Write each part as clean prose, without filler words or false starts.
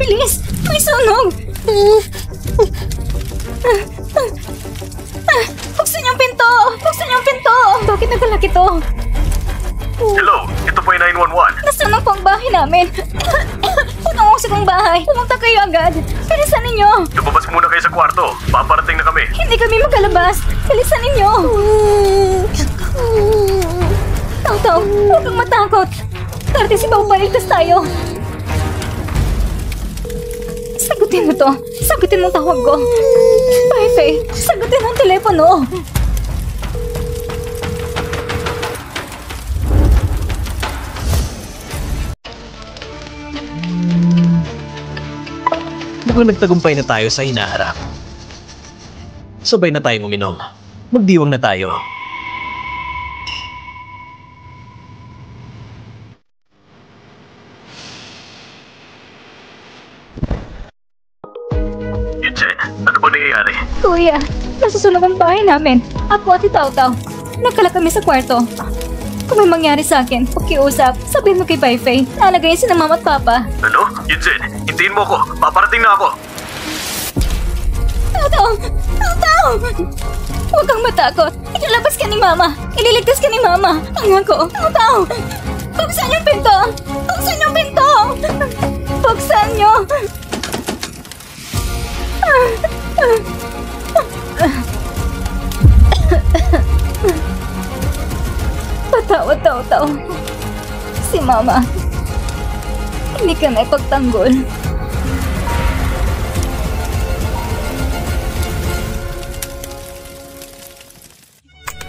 Bilis! May sunog! Buksan yung pinto! Buksan yung pinto! Bakit nagalak ito? Hello, ito po yung 911. Nasunog po ang bahay namin. Punong sa kong bahay. Pumunta kayo agad. Bilisan ninyo. Lumabas muna kayo sa kwarto. Paparating na kami. Hindi kami magkalabas. Bilisan ninyo. Taw, huwag kang matakot. Darating si Bao, baligtas tayo. Sagutin mo to. Sagutin mo tawag ko. Pepe, sagutin ang telepono. Mukhang nagtagumpay na tayo sa hinaharap. Sabay na tayong uminom. Magdiwang na tayo. Yunzen, ano ba nangyayari? Kuya, nasusunog ang bahay namin. Ako at si Taw-Taw. Nagkala kami sa kwarto. Kung may mangyari sa akin, pakiusap, sabihin mo kay Pai-Fei. Nalagayin si ng mama at papa. Ano? Yunzen, hintayin mo ako. Paparating na ako. Taw-Taw! Taw-Taw! Huwag kang matakot. Ilalabas ka ni mama. Ililigtas ka ni mama. Pangako. Taw-Taw! Buksan yung pinto! Buksan yung pinto! Buksan nyo! Patawad, Taw-Taw. Si mama. Hindi ka na ipagtanggol.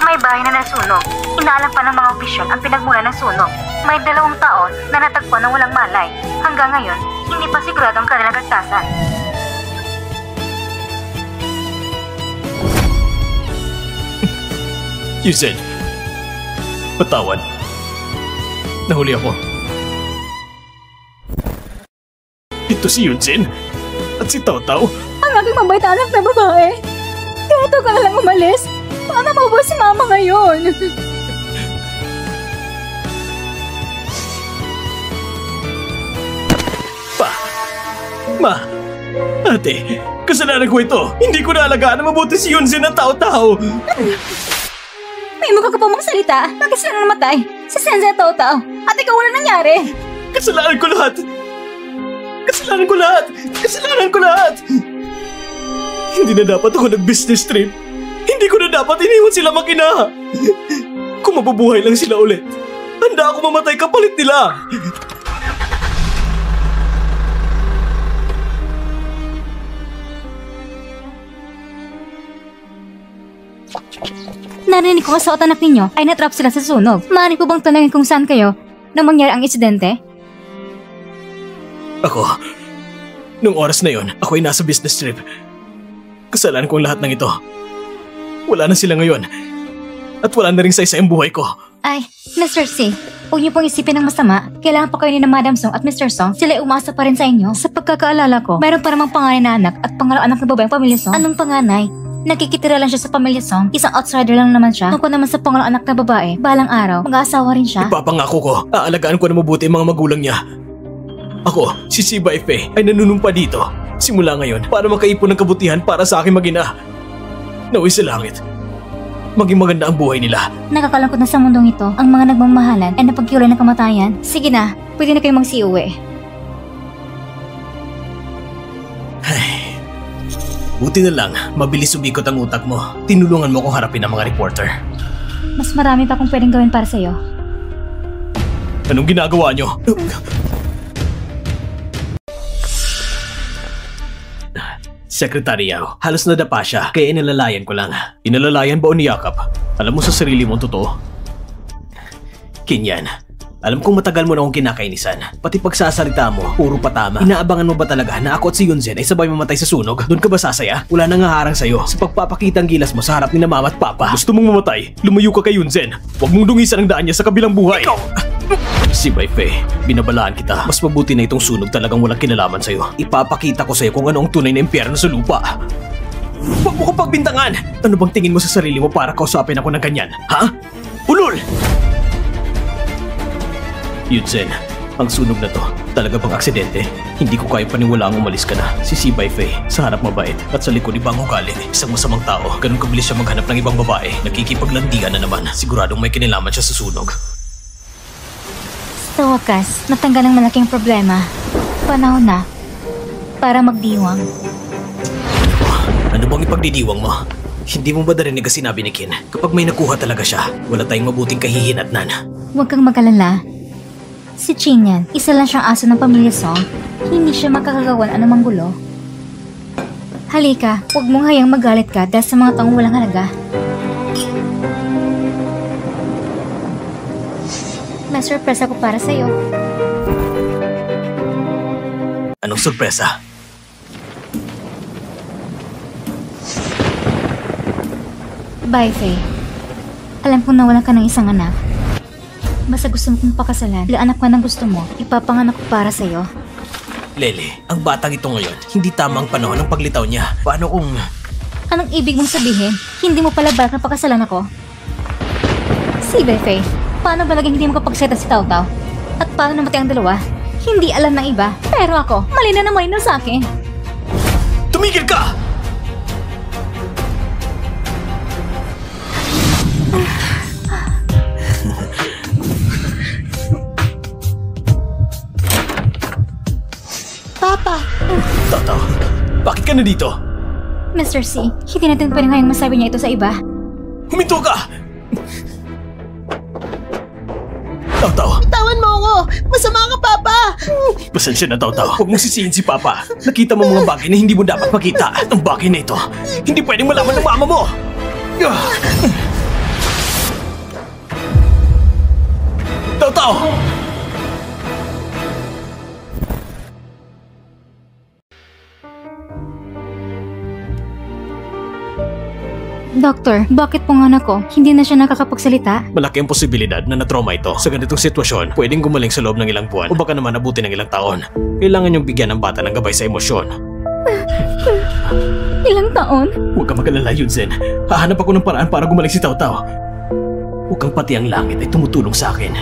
May bahay na nasunog. Inaalam pa ng mga opisyal ang pinagmula ng sunog. May 2 taon na natagpuan ng walang malay. Hanggang ngayon, hindi pa sigurado ang kanilang ligtasan. Yunzen, patawad. Nahuli ako. Ito si Yunzen at si Taw-Taw. Ang aking mabait anak na babae. Kaya ka na lang umalis. Paano mabubuhay si mama ngayon? Ma! Ate, kasalanan ko ito. Hindi ko naalagaan na mabuti si Yunzen at Taw-Taw. May mukha ka pa magsalita. Bakit sila namatay? Si Sense at Taw-Taw. At ikaw wala nangyari. Kasalanan ko lahat. Kasalanan ko lahat. Kasalanan ko lahat. Hindi na dapat ako nag-business trip. Hindi ko na dapat iniwan sila mag-ina. Kung mabubuhay lang sila ulit, handa ako mamatay kapalit nila. Narinig ko sa anak ninyo ay natrap sila sa sunog. Maaari ko bang tanungin kung saan kayo nang mangyari ang insidente? Ako, nung oras na yon, ako ay nasa business trip. Kasalanan ko ang lahat ng ito. Wala na sila ngayon. At wala na rin sa isang buhay ko. Ay, Mr. C, huwag niyo pong isipin ng masama. Kailangan pa kayo ni na Madam Song at Mr. Song. Sila ay umasa pa rin sa inyo. Sa pagkakaalala ko, mayroon pa namang panganay na anak at pangalawang anak na babaeng pamilya Song. Anong panganay? Nakikitira lang siya sa pamilya Song. Isang outsider lang naman siya. Tungkol naman sa pangalawang anak na babae, balang araw, mag-aasawa rin siya. Ipapangako ko, aalagaan ko na mabuti ang mga magulang niya. Ako, si Si Bai-Fei, ay nanunumpa dito. Simula ngayon, para makaipon ng kabutihan para sa aking mag-ina. Naway sa langit. Maging maganda ang buhay nila. Nakakalangkot na sa mundong ito, ang mga nagmamahalan ay napagkiulay ng kamatayan. Sige na, pwede na kayo magsiuwi. Buti na lang, mabilis umikot ang utak mo. Tinulungan mo kong harapin ang mga reporter. Mas marami pa akong pwedeng gawin para sa'yo. Anong ginagawa nyo? Secretary Yao, halos nadapa siya, kaya inalalayan ko lang. Inalalayan ba o niyakap? Alam mo sa sarili mo ang totoo? Kinyan, alam kong matagal mo na akong kinakainisan. Pati pagsasalita mo, puro patama. Inaabangan mo ba talaga na ako at si Yunzen ay sabay mamatay sa sunog? Doon ka ba sasaya? Wala nang haharang sa'yo sa pagpapakita ang gilas mo sa harap ni na mama at papa. Gusto mong mamatay? Lumayo ka kay Yunzen. Huwag mong dungisan ang daan niya sa kabilang buhay. Ikaw! Si Bai-Fei, binabalaan kita. Mas mabuti na itong sunog talagang walang kinalaman sa'yo. Ipapakita ko sa'yo kung ano ang tunay na impyerno sa lupa. Huwag mo ko pagbintangan! Ano bang tingin mo sa sarili mo para kausapin ako ng ganyan? Ha? Ulol! Yunzen, Ang sunog na to, talaga bang aksidente? Hindi ko kaya paniwalaang umalis ka na. Si Si Baifei, sa harap mabait at sa likod ibang ugali. Isang masamang tao, ganun kabilis siya maghanap ng ibang babae. Nakikipaglandian na naman. Siguradong may kinalaman siya sa sunog. Sa wakas, natanggal ang malaking problema. Panahon na para magdiwang. Ano bang ipagdidiwang mo? Hindi mo ba narinig ang sinabi ni Kin? Kapag may nakuha talaga siya, wala tayong mabuting kahihinatnan. Huwag kang mag-alala. Si Chinyan, isa lang siyang aso ng pamilya Song. Hindi siya makakagawan anumang gulo. Halika, huwag mong hayang magalit ka dahil sa mga taong walang halaga. May sorpresa ko para sa'yo. Anong sorpresa? Bye, Faye. Alam kong nawalan ka ng isang anak. Basta gusto mo kong pakasalan, anak ko ng gusto mo, ipapanganak ko para sa'yo. Lele, ang batang ito ngayon, hindi tamang panahon ng paglitaw niya. Paano kung... Anong ibig mong sabihin? Hindi mo pala balak na pakasalan ako? Si Faye, paano ba naging hindi mo kapagseta si Tao Tao? At paano namatay ang dalawa? Hindi alam ng iba, pero ako, mali na sa akin. Tumigil ka! Papa! Tao, bakit ka na dito? Mr. C, hindi natin pwede ngayong masabi niya ito sa iba. Huminto ka! Tao, Tawan mo ako! Masama ka, Papa! pasensya na Tao. Huwag mong sisihin si Papa. Nakita mo mga bagay na hindi mo dapat makita. At ang bagay na ito, hindi pwedeng malaman ng mama mo! Tao! Doktor, bakit po ang anak ko hindi na siya nakakapagsalita? Malaki ang posibilidad na na-trauma ito. Sa ganitong sitwasyon, pwedeng gumaling sa loob ng ilang buwan o baka naman abutin ng ilang taon. Kailangan yung bigyan ng bata ng gabay sa emosyon. Ilang taon? Huwag ka mag-alala, Yunzen. Hahanap ako ng paraan para gumaling si Tao Tao. Huwag kang pati ang langit ay tumutulong sa akin.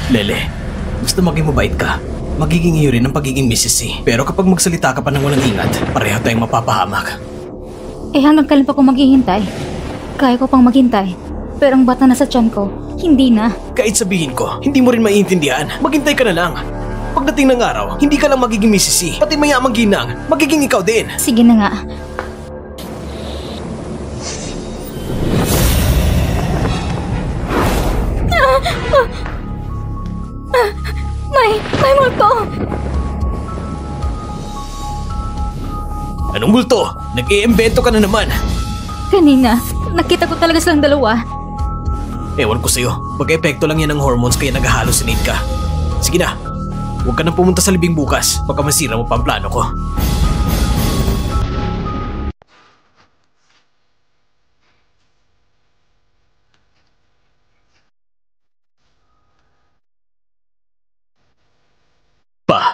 Lele, basta maging mabait ka. Magiging iyo rin ang pagiging Mrs. C. Pero kapag magsalita ka pa ng walang ingat, pareho tayong mapapahamak. Eh hanggang kailan pa ko maghihintay? Kaya ko pang maghintay. Pero ang bata na sa tiyan ko, hindi na. Kahit sabihin ko, hindi mo rin maiintindihan. Maghintay ka na lang. Pagdating ng araw, hindi ka lang magiging Mrs. C. Pati mayamang ginang, magiging ikaw din. Sige na nga. May multo! Anong multo? Nag-iimbento ka na naman. Kanina, nakita ko talaga silang dalawa. Ewan ko sa'yo. Pag-epekto lang yan ng hormones kaya nag-hallucinate ka. Sige na. Huwag ka nang pumunta sa libing bukas. Baka masira mo pa ang plano ko. Pa,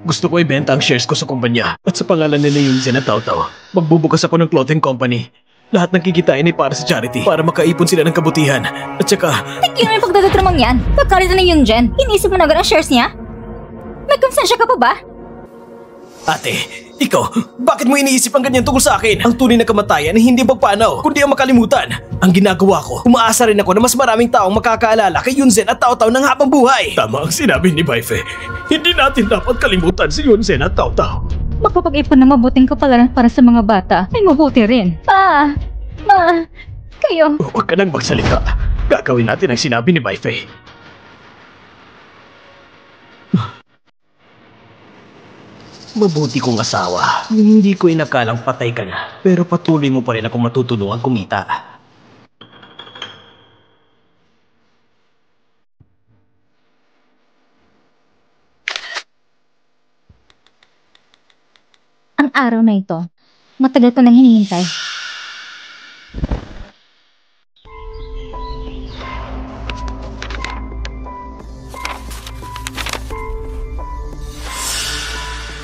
gusto ko ibenta ang shares ko sa kumpanya at sa pangalan nila Yunzen at Tao Tao. Magbubukas ako ng clothing company. Lahat ng kikitain ay para sa charity, para makaipon sila ng kabutihan. At saka, Tignan yung pagdadadramang yan. Pagkalit na yung Jen, iniisip mo na agad ang shares niya? May konsensya ka pa ba? ate, ikaw, bakit mo iniisip ang ganyan tungkol sa akin? Ang tunay na kamatayan ay hindi magpanaw, kundi ang makalimutan. Ang ginagawa ko, umaasa rin ako na mas maraming taong makakaalala kay Yunzen at Tao Tao ng habang buhay. Tama ang sinabi ni Baife. Hindi natin dapat kalimutan si Yunzen at Tao Tao. Magpapag-ipon ng mabuting kapalaran para sa mga bata ay mabuti rin. Kayo. Huwag ka nang magsalita. Gagawin natin ang sinabi ni Baife. Mabuti kong asawa. Hindi ko inakalang patay ka na. Pero patuloy mo pa rin akong matutulungan kumita. Ang araw na ito, matagal ko nang hinihintay.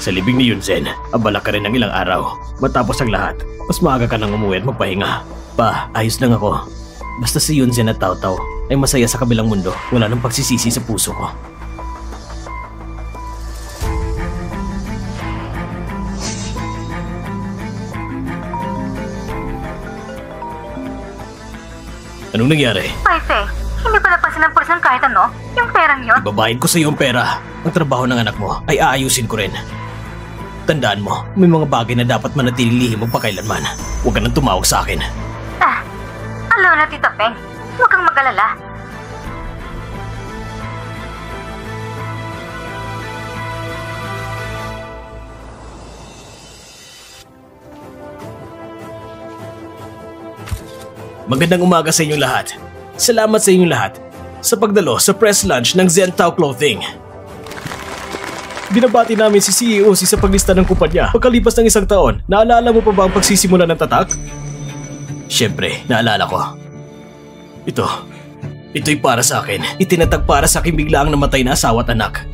Sa libing ni Yunzen, abala ka rin ng ilang araw. Matapos ang lahat, mas maaga ka nang umuwi at magpahinga. Pa, ayos lang ako. Basta si Yunzen at Tao Tao ay masaya sa kabilang mundo, wala nang pagsisisi sa puso ko. Anong nangyari? Fei, hindi pa napasin ng pulis ng kahit ano? Yung perang yon? Ibabayad ko sa iyo ang pera. Ang trabaho ng anak mo ay aayusin ko rin. Tandaan mo, may mga bagay na dapat manatiling lihim magpakailanman. Huwag ka nang tumawag sa akin. Alam na, Tita Peng. Huwag kang mag-alala. Magandang umaga sa inyong lahat. Salamat sa inyong lahat sa pagdalo sa press lunch ng Zentao Clothing. Binabati namin si CEO sa paglista ng kumpanya. Pagkalipas ng isang taon, naalala mo pa ba ang pagsisimula ng tatak? Siyempre, naalala ko. Ito'y para sa akin. Itinatag para sa akin bigla ang namatay na asawa at anak.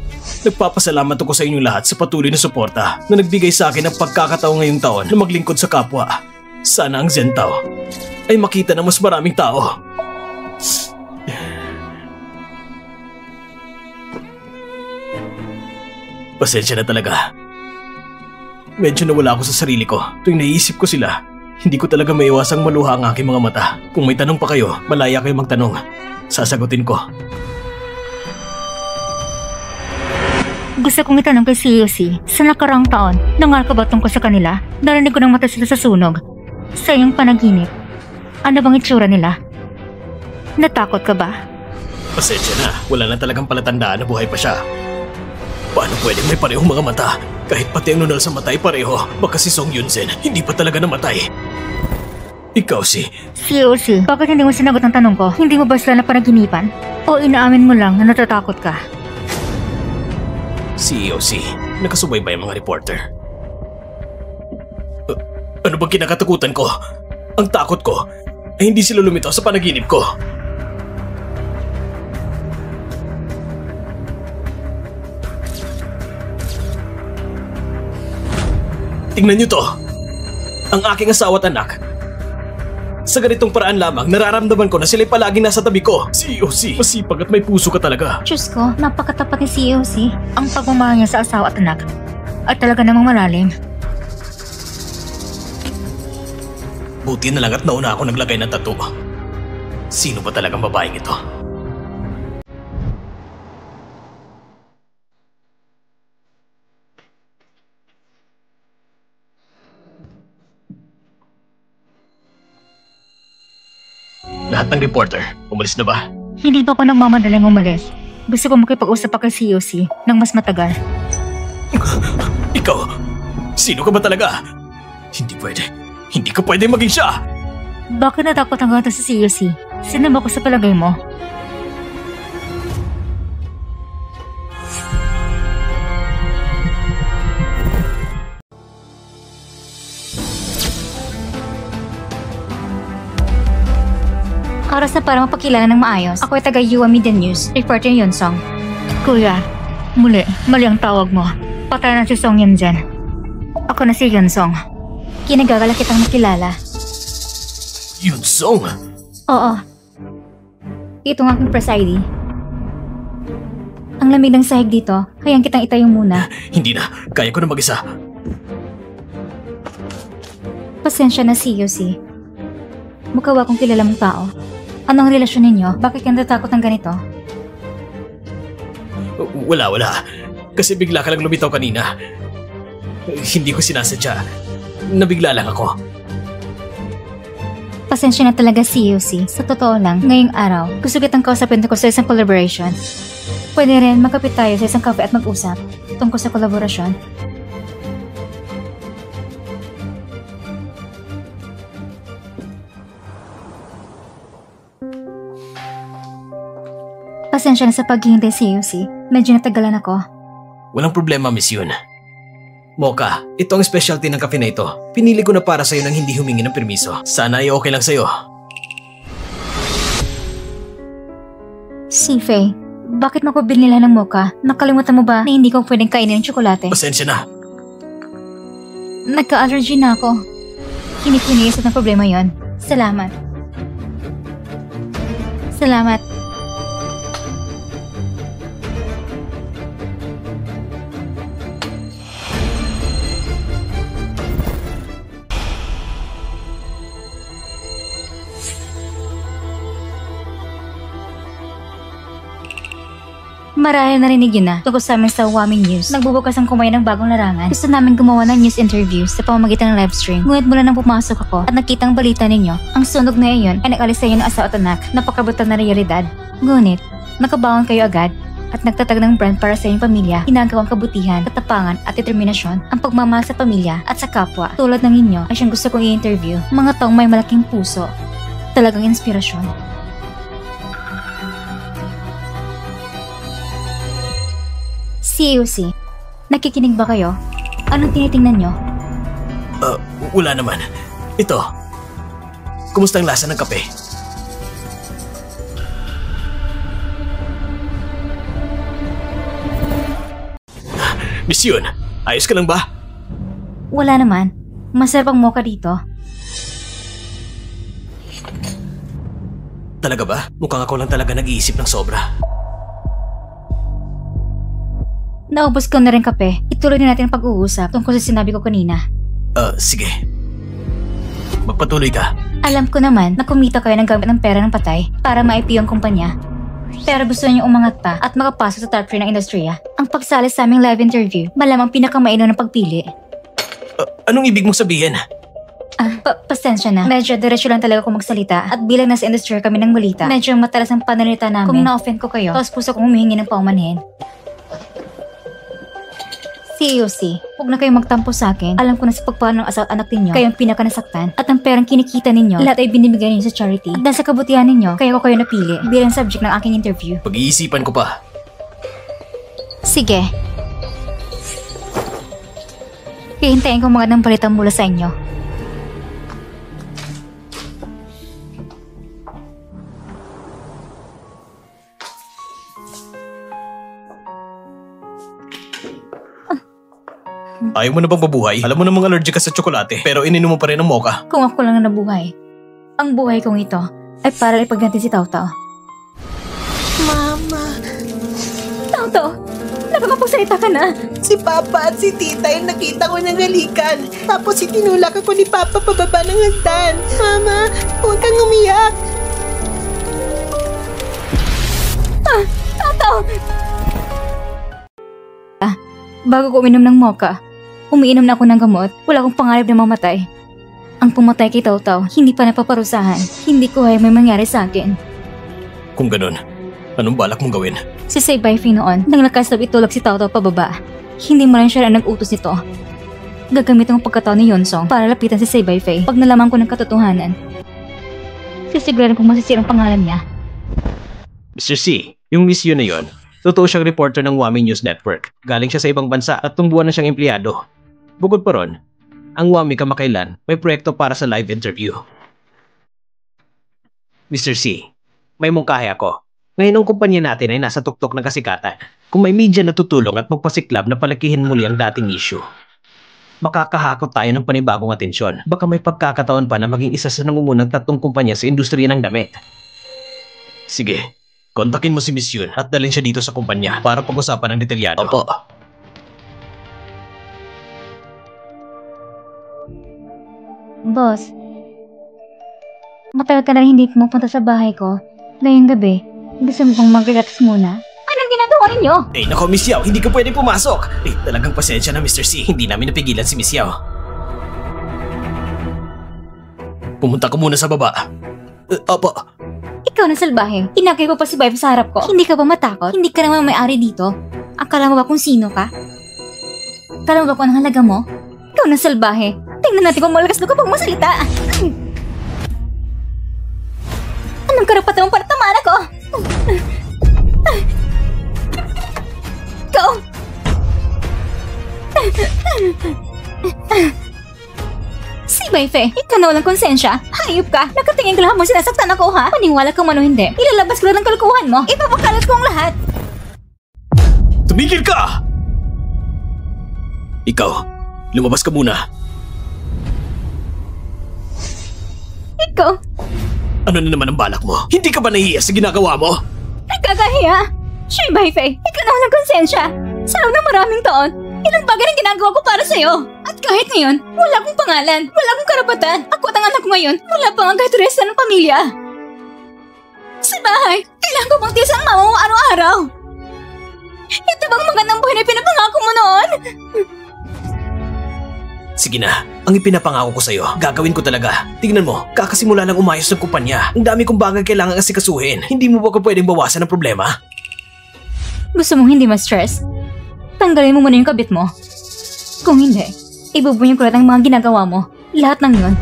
Nagpapasalamat ako sa inyong lahat sa patuloy na suporta na nagbigay sa akin ng pagkakataon ngayong taon na maglingkod sa kapwa. Sana ang Zentao ay makita ng mas maraming tao. Pasensya na talaga. Medyo nawala ako sa sarili ko tuwing naisip ko sila. Hindi ko talaga maiwasang maluha ang aking mga mata. Kung may tanong pa kayo, malaya kayo magtanong. Sasagutin ko. Gusto kong itanong kay COC, sa nakaraang taon, nangal ka ba tungkol sa kanila? Narinig ko ng mata sila sa sunog. Sa iyong panaginip, ano bang itsura nila? Natakot ka ba? Pasensya na, wala na talagang palatandaan na buhay pa siya. Paano pwedeng may parehong mga mata? Kahit pati ang nunal sa mata ay pareho. Baka si Song Yunzen hindi pa talaga namatay. Ikaw COC, bakit hindi mo sinagot ang tanong ko? Hindi mo ba sila na panaginipan? O inaamin mo lang na natatakot ka? COC, nakasubay ba yung mga reporter? Ano bang kinakatakutan ko? Ang takot ko ay hindi sila lumitaw sa panaginip ko. Tingnan niyo to. Ang aking asawa at anak. Sa ganitong paraan lamang, nararamdaman ko na sila'y palaging nasa tabi ko. COC, masipag at may puso ka talaga. Diyos ko, napakatapat ni COC. Ang pagmamahal niya sa asawa at anak at talaga namang malalim. Buti na lang at nauna ako naglagay ng tattoo. Sino ba talagang babaeng ito? Lahat ng reporter, umalis na ba? Hindi pa ako nagmamadaling umalis. Gusto ko makipag-usap pa kay COC ng mas matagal. Ikaw? Sino ka ba talaga? Hindi pwede. Hindi ka pwede maging siya! Bakit natakot ang gata sa COC? Sino ba ko sa palagay mo? Oras na para mapakilala ng maayos. Ako ay taga Yua Media News, reporter Yunsong. Kuya, mali ang tawag mo. Patay na si Song Yunzen. Ako na si Yunsong. Kinagagala kitang makilala. Yunsong? Oo. Ito ang aking press ID. Ang lamig ng sahig dito, hayang kitang itayo muna. Hindi na, kaya ko na mag-isa. Pasensya na COC. Mukha akong kilala mong tao. Anong relasyon ninyo? Bakit ka natatakot ng ganito? Wala. Kasi bigla ka lang lumitaw kanina. Hindi ko sinasadya. Nabigla lang ako. Pasensya na talaga COC. Sa totoo lang, ngayong araw, gusto kitang kausapin tungkol sa isang collaboration. Pwede rin magkapit tayo sa isang cafe at mag-usap tungkol sa kolaborasyon. Pasensya na sa paghihintay COC. Medyo natagalan ako. Walang problema, Miss Yun. Mocha, ito ang specialty ng kape na ito. Pinili ko na para sa'yo nang hindi humingi ng permiso. Sana ay okay lang sa'yo. Si Faye, bakit mo ko binila ng mocha? Nakalimutan mo ba na hindi ko pwedeng kainin ng tsokolate? Pasensya na. Nagka-allergy na ako. Hindi ko iniisip ng problema yon. Salamat. Salamat. Marahil narinig yun na tungkol sa amin sa Wami News. Nagbubukas ang kumain ng bagong larangan. Gusto namin gumawa ng news interviews sa pamamagitan ng livestream. Ngunit mula nang pumasok ako at nakitang balita ninyo, ang sunog na iyon ay nag-alis sa inyo ng asawa at anak. Napakabutal na realidad. Ngunit, nakabangon kayo agad at nagtatag ng brand para sa inyong pamilya. Ginagawang kabutihan, katapangan at determinasyon ang pagmamahal sa pamilya at sa kapwa. Tulad ng inyo ay siyang gusto kong i-interview. Mga taong may malaking puso. Talagang inspirasyon. CUC, nakikinig ba kayo? Anong tinitingnan nyo? Wala naman. Ito. Kumusta ang lasa ng kape? Miss Yun, ayos ka lang ba? Wala naman. Masarap ang mocha dito. Talaga ba? Mukhang ako lang talaga nag-iisip ng sobra. Naubos ko na rin kape. Ituloy na natin ang pag-uusap tungkol sa sinabi ko kanina. Sige. Magpatuloy ka. Alam ko naman na kumita kayo ng gamit ng pera ng patay para ma-IPO ang kumpanya. Pero gusto niyo umangat pa at makapasok sa top 3 ng industriya. Ang pagsali sa aming live interview, malamang pinakamainaw ng pagpili. Anong ibig mong sabihin? Pasensya na. Medyo diretsyo lang talaga kung magsalita at bilang nasa industriya kami ng balita, medyo matalas ang pananalita namin. Kung na-offend ko kayo, tapos puso kong humihingi ng paumanhin. CUC, huwag na kayong magtampo sa akin. Alam ko na sa pagpapano ng asawa at anak ninyo, kayong pinakanasaktan at ang perang kinikita ninyo, lahat ay binibigay ninyo sa charity. At dahil sa kabutihan ninyo, kaya ko kayo napili bilang subject ng aking interview. Pag-iisipan ko pa. Sige. Hihintayin ko mga ng balita mula sa inyo. Ayaw mo na bang mabuhay? Alam mo namang allergic ka sa tsokolate, pero ininom mo pa rin ang mocha. Kung ako lang na nabuhay, ang buhay kong ito ay para ipagganti si Tautau. Mama, Tautau, nakakapagsalita ka na. si Papa at si Tita yung nakita ko ng halikan. Tapos itinulak ako ni Papa pababa ng hagdan. Mama, huwag kang umiyak. Tautau! Bago ko uminom ng mocha, umiinom na ako ng gamot. Wala akong pangarap na mamatay. Ang pumatay kay Tautau, hindi pa napaparusahan. Hindi ko hayag may mangyari sa akin. Kung ganun, anong balak mong gawin? Si Saibay Fei noon, nang lakas loob itulak si Tautau pababa. Hindi mo rin siya na nag-utos nito. Gagamit ang pagkataon ni Yonsong para lapitan si Saibay Fei pag nalaman ko ng katotohanan. Sisiguraduhin kong masisira ang pangalan niya. Mr. C, yung Miss Yun na yon, totoo siyang reporter ng Wami News Network. Galing siya sa ibang bansa at tumbuhan na siyang empleyado. Bukod pa ron, ang Wami kamakailan may proyekto para sa live interview. Mr. C, may mungkahi ako. Ngayon ang kumpanya natin ay nasa tuktok ng kasikatan. Kung may media na tutulong at magpasiklab na palakihin muli ang dating issue, makakahakot tayo ng panibagong atensyon. Baka may pagkakataon pa na maging isa sa nangungunang 3 kumpanya sa industriya ng damit. Sige, kontakin mo si Miss Yun at dalhin siya dito sa kumpanya para pag-usapan ng detalyado. Opo. Boss, matagal ka na rin hindi pumupunta sa bahay ko. Ngayong gabi, gusto mo bang mag-relax muna? Anong ginagawa ninyo? Eh nako Miss Yao, hindi ka pwede pumasok. Eh talagang pasensya na Mr. C, hindi namin napigilan si Miss Yao. Pumunta ka muna sa baba. Opo. Ikaw na salbahe. Inagay ko pa si Vibe sa harap ko. Hindi ka ba matakot? Hindi ka naman may-ari dito. Akala mo ba kung sino ka? Akala mo ba kung anong halaga mo? Ikaw na salbahe. Tingnan natin kung malakas na kapag masalita. Anong karapatan mong para tamaan ako? Ikaw! Si Baife, ikaw na walang konsensya. Hayop ka. Nakatingin ka lang mo sinasaktan ako, ha? Maniwala ka man o hindi. Ilalabas ko lang ng kalukuhan mo. Ipapakalat ko ang lahat. Tumigil ka! Ikaw, lumabas ka muna. Ikaw? Ano na naman ang balak mo? Hindi ka ba nahihiya sa ginagawa mo? Nagkakahiya! Shay Baifei, ikaw na walang konsensya. Sa loob ng maraming taon, ilang bagay ang ginagawa ko para sa'yo. At kahit ngayon, wala akong pangalan, wala akong karapatan. Ako at ang anak ko ngayon, wala pa ang kahit resta ng pamilya. Sa bahay, kailangan ko bang tiis ang mama mo araw-araw? Ito bang magandang buhay na pinapangako mo noon? Sige na, ang ipinapangako ko sa'yo, gagawin ko talaga. Tingnan mo, kakasimula lang umayos ng kumpanya. Ang dami kong bagay kailangan asikasuhin. Hindi mo ba ko pwedeng bawasan ng problema? Gusto mong hindi ma-stress? Tanggalin mo muna yung kabit mo. Kung hindi, ibubunyog ko lahat ang mga ginagawa mo. Lahat ng yun.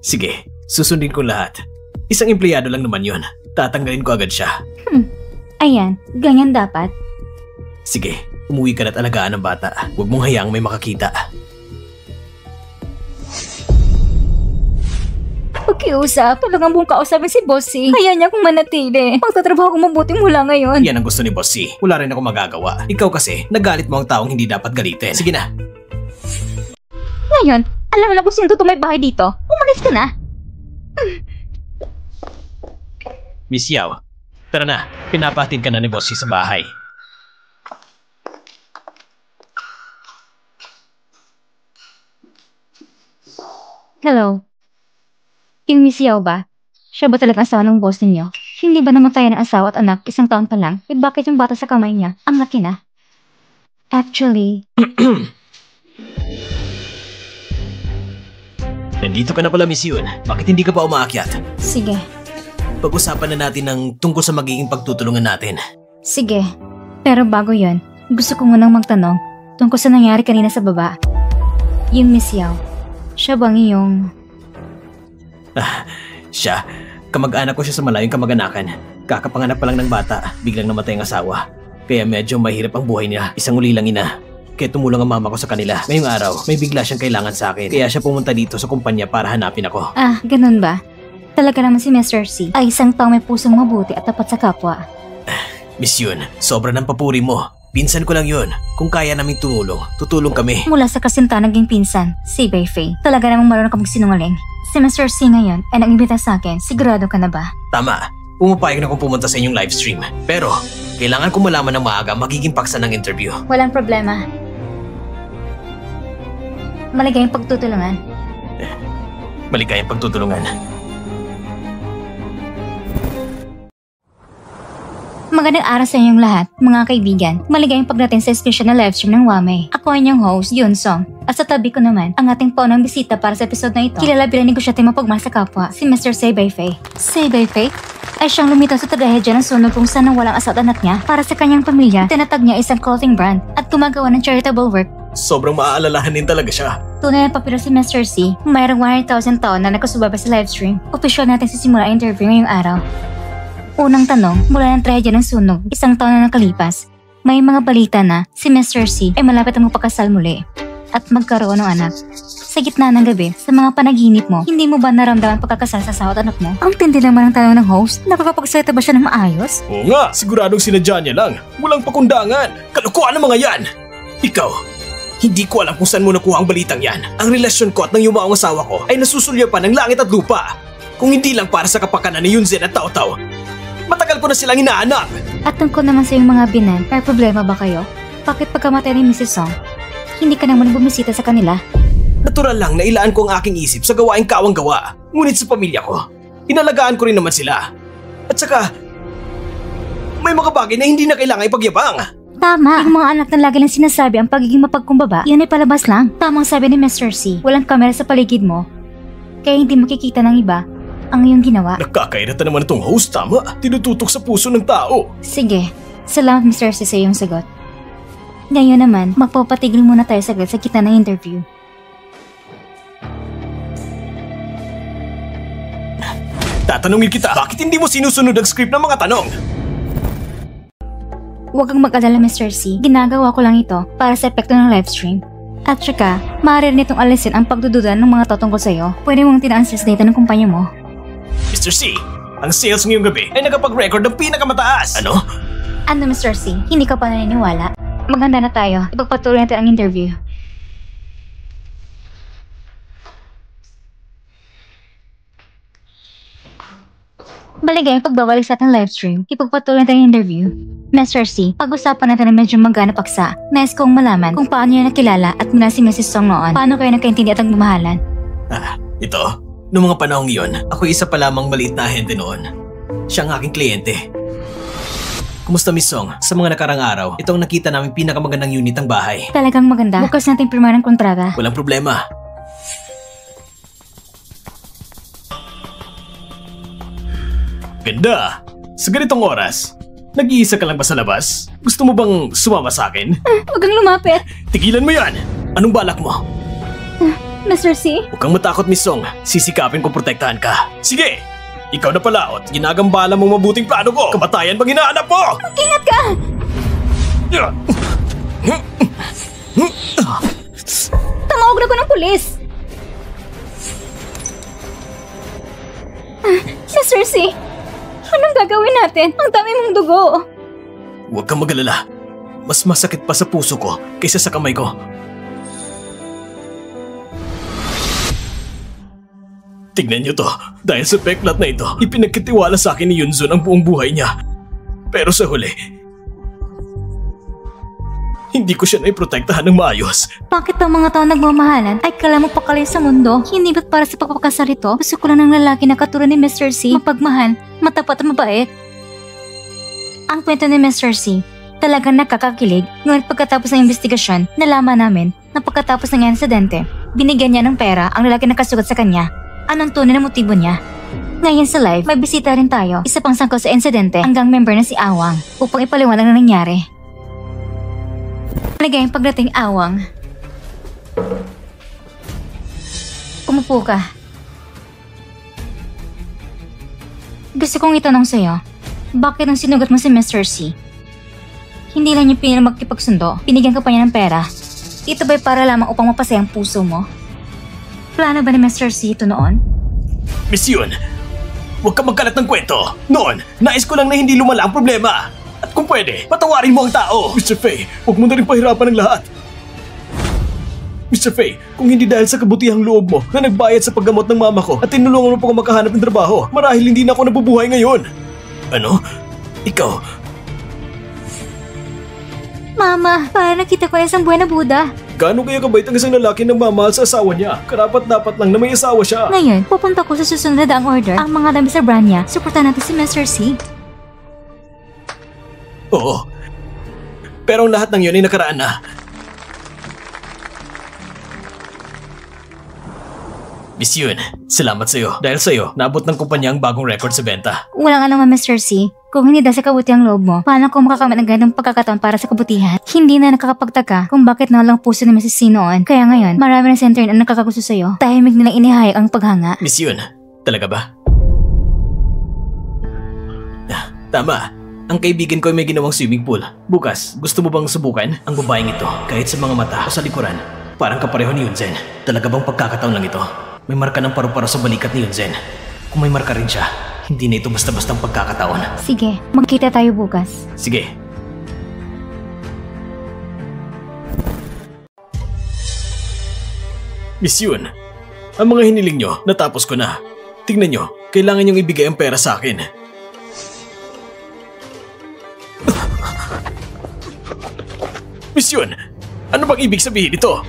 Sige, susundin ko lahat. Isang empleyado lang naman yun. Tatanggalin ko agad siya. Ayan, ganyan dapat. Sige, umuwi ka na't alagaan ng bata. Huwag mong hayaang may makakita. Pagkiusap, talagang buong kausapin si Bossy. Kaya niya akong manatili. Magtatrabaho kong mabuti mula ngayon. Yan ang gusto ni Bossy. Wala rin ako magagawa. Ikaw kasi, nagalit mo ang taong hindi dapat galitin. Sige na. Ngayon, alam mo na kung sino may bahay dito. Umalis ka na. Miss Yao, tara na. Pinapahatid ka na ni Bossy sa bahay. Hello. Yung Miss Yao ba? Siya ba talagang asawa ng boss ninyo? Hindi ba naman tayo ng asawa at anak 1 taon pa lang? At bakit yung bata sa kamay niya? Ang laki na. Actually... Nandito ka na pala, Miss Yun. Bakit hindi ka pa umaakyat? Sige. Pag-usapan na natin ang tungkol sa magiging pagtutulungan natin. Sige. Pero bago yon, gusto ko munang magtanong tungkol sa nangyari kanina sa baba. Yung Miss Yao, siya bang iyong... Siya, kamag-anak ko siya sa malayong kamag-anakan. Kakapanganak pa lang ng bata, biglang namatay ang asawa. Kaya medyo mahirap ang buhay niya, isang uli lang ina. Kaya tumulong ang mama ko sa kanila. Ngayong araw, may bigla siyang kailangan sa akin. Kaya siya pumunta dito sa kumpanya para hanapin ako. Ah, ganun ba? Talaga naman si Mr. C ay isang taong may pusong mabuti at tapat sa kapwa. Miss Yun, sobra ng papuri mo. Pinsan ko lang yun. Kung kaya naming tumulong, tutulong kami. Mula sa kasinta naging pinsan, si Baifei. Talaga namang marunong ka magsinungaling. Si Mr. C ngayon ay nag-imbita sa akin. Sigurado ka na ba? Tama. Pumapayag na kung pumunta sa inyong livestream. Pero, kailangan kong malaman ng maaga magiging paksa ng interview. Walang problema. Maligayang pagtutulungan. Maligayang pagtutulungan. Magandang araw sa inyong lahat, mga kaibigan. Maligayang pagdating sa espesyal na livestream ng Wame. Ako ang inyong host, Yun Song. At sa tabi ko naman, ang ating paunang bisita para sa episode na ito. Kilala bilang negosyante mapagmahal sa kapwa, si Mr. Sei Baifei. Sei Baifei ay siyang lumitaw sa trahedya ng sunog kung saan ang walang asawa at anak niya para sa kanyang pamilya. Tinatag niya isang clothing brand at gumagawa ng charitable work. Sobrang maaalalahanin talaga siya. Tunay na papiro si Mr. C, mayroong 100,000 taon na nakasubaba sa livestream. Opisyal natin sisimula ang interview ngayong araw. Unang tanong, mula ng trahedya ng sunog, 1 taon na nakalipas, may mga balita na si Mr. C ay malapit ang magpakasal muli at magkaroon ng anak. Sa gitna ng gabi, sa mga panaginip mo, hindi mo ba naramdaman pagkakasal sa asawa at anak mo? Ang tindi naman ang tanong ng host, nakakapagsalita ba siya ng maayos? Oo nga, siguradong sinadya niya lang. Walang pakundangan. Kalukuhan ang mga yan. Ikaw, hindi ko alam kung saan mo nakuha ang balitang yan. Ang relasyon ko at ng yumaong asawa ko ay nasusulyapan ng langit at lupa. Kung hindi lang para sa kapakanan ni Yunzen at Tao-Tao, matagal ko na silang inaanap. At tungkol naman sa iyong mga binan, may problema ba kayo? Bakit pagkamatay ni Mrs. Song, hindi ka naman bumisita sa kanila? Natural lang na ilaan ko ang aking isip sa gawaing kawang-gawa. Ngunit sa pamilya ko, inalagaan ko rin naman sila. At saka, may mga bagay na hindi na kailangan ipagyabang. Tama. Yung mga anak na lagi lang sinasabi ang pagiging mapagkumbaba, yan ay palabas lang. Tamang sabi ni Mr. C, walang kamera sa paligid mo, kaya hindi makikita ng iba ang iyong ginawa. Nakakairita naman itong host, tama? Tinututok sa puso ng tao. Sige, salamat Mr. C sa iyong sagot. Ngayon naman, magpapatigil muna tayo saglit sa gitna ng interview. Tatanungin kita, bakit hindi mo sinusunod ang script ng mga tanong? Huwag kang mag-alala Mr. C, ginagawa ko lang ito para sa epekto ng livestream. At saka, maaari nitong alisin ang pagdududa ng mga tatungkol sa'yo. Pwede mong tinaan sales data ng kumpanya mo. Mr. C, ang sales ngayong gabi ay nakapag-record ng pinakamataas. Ano? Ano Mr. C, hindi ka pa naniniwala? Maganda na tayo, ipagpatuloy natin ang interview. Baligay pagbabalik sa ating livestream, ipagpatuloy natin ang interview. Mr. C, pag-usapan natin na medyo magana paksa. Nais kong malaman kung paano niya nakilala at mula si Mrs. Song noon. Paano kayo nagkaintindi at nagmamahalan? Ito. Noong mga panahong iyon, ako isa pa lamang maliit na ahente noon. Siya ang aking kliyente. Kumusta Miss Song? Sa mga nakarang araw, ito ang nakita naming pinakamagandang unit ng bahay. Talagang maganda. Bukas natin pirma ng kontrata. Walang problema. Ganda! Sa ganitong oras, nag-iisa ka lang ba sa labas? Gusto mo bang sumama sa akin? Huwag kang lumapit. Tigilan mo yan! Anong balak mo? Mr. C? Huwag kang matakot Miss Song, sisikapin kong protektahan ka. Sige! Ikaw na pala at ginagambala mong mabuting plano ko. Kamatayan bang hinahanap mo? Ingat ka! Tumawag na ko ng pulis! Mr. C, anong gagawin natin? Ang dami mong dugo. Huwag kang mag-alala. Mas masakit pa sa puso ko kaysa sa kamay ko. Tignan niyo to. Dahil sa peklat na ito, ipinagkatiwala sa akin ni Yunzun ang buong buhay niya. Pero sa huli, hindi ko siya naiprotektahan ng maayos. Bakit ang mga tao nagmamahalan ay kailangan magpakalayo sa mundo? Hindi ba't para sa pagpapakasal ito? Gusto ko lang ng lalaki na katulad ni Mr. C, mapagmahal, matapat at mabait. Ang kwento ni Mr. C, talagang nakakakilig. Ngunit pagkatapos ng investigasyon, nalaman namin na pagkatapos ng insidente, binigyan niya ng pera ang lalaki na kasugat sa kanya. Anong tunay na motibo niya? Ngayon sa live, may bisita rin tayo. Isa pang sangkot sa insidente, hanggang member na si Awang upang ipaliwanag na nangyari. Maligayang pagdating Awang. Umupo ka. Gusto kong itanong sa'yo, bakit nang sinugat mo si Mr. C? Hindi lang niya pinila magkipagsundo, binigyan ka pa niya ng pera. Ito ba'y para lamang upang mapasaya ang puso mo? Plano ba ni Mr. C ito noon? Miss Yun, huwag ka magkalat ng kwento. Noon, nais ko lang na hindi lumala ang problema. At kung pwede, patawarin mo ang tao. Mr. Fei, huwag mo na rin pahirapan ng lahat. Mr. Fei, kung hindi dahil sa kabutihang loob mo na nagbayad sa paggamot ng mama ko at tinulungan mo pa ako makahanap ng trabaho, marahil hindi na ako nabubuhay ngayon. Ano? Ikaw? Mama, para nakita ko isang buhay na Buddha. Gaano kaya kabait ang isang lalaki na mamahal sa asawa niya? Karapat-dapat lang na may asawa siya. Ngayon, pupunta ko sa susunod na daang order. Ang mga dami sa brand niya, suportahan natin si Mr. C. Oo. Pero ang lahat ng yun ay nakaraan na. Miss Yun, salamat sa'yo. Dahil sa'yo, naabot ng kumpanya ang bagong record sa benta. Walang alam Mr. C. Kung hindi dahil sa kabutihang loob mo, paano kung makakamit ng ganitong pagkakataon para sa kabutihan? Hindi na nakakapagtaka kung bakit nawalang puso ni Mrs. C noon. Kaya ngayon, marami na center ang nakakagusto sa'yo. Tahimik nilang inihayag ang paghanga. Miss Yun, talaga ba? Tama. Ang kaibigan ko ay may ginawang swimming pool. Bukas, gusto mo bang subukan? Ang babaeng ito, kahit sa mga mata o sa likuran, parang kapareho ni Yunzen. Talaga bang pagkakataon lang ito? May marka ng paru-paro sa balikat ni Yunzen. Kung may marka rin siya, hindi na ito basta-bastang pagkakataon. Sige, magkita tayo bukas. Sige. Miss Yun, ang mga hiniling nyo, natapos ko na. Tingnan nyo, kailangan nyong ibigay ang pera sa akin. Miss Yun, ano bang ibig sabihin ito?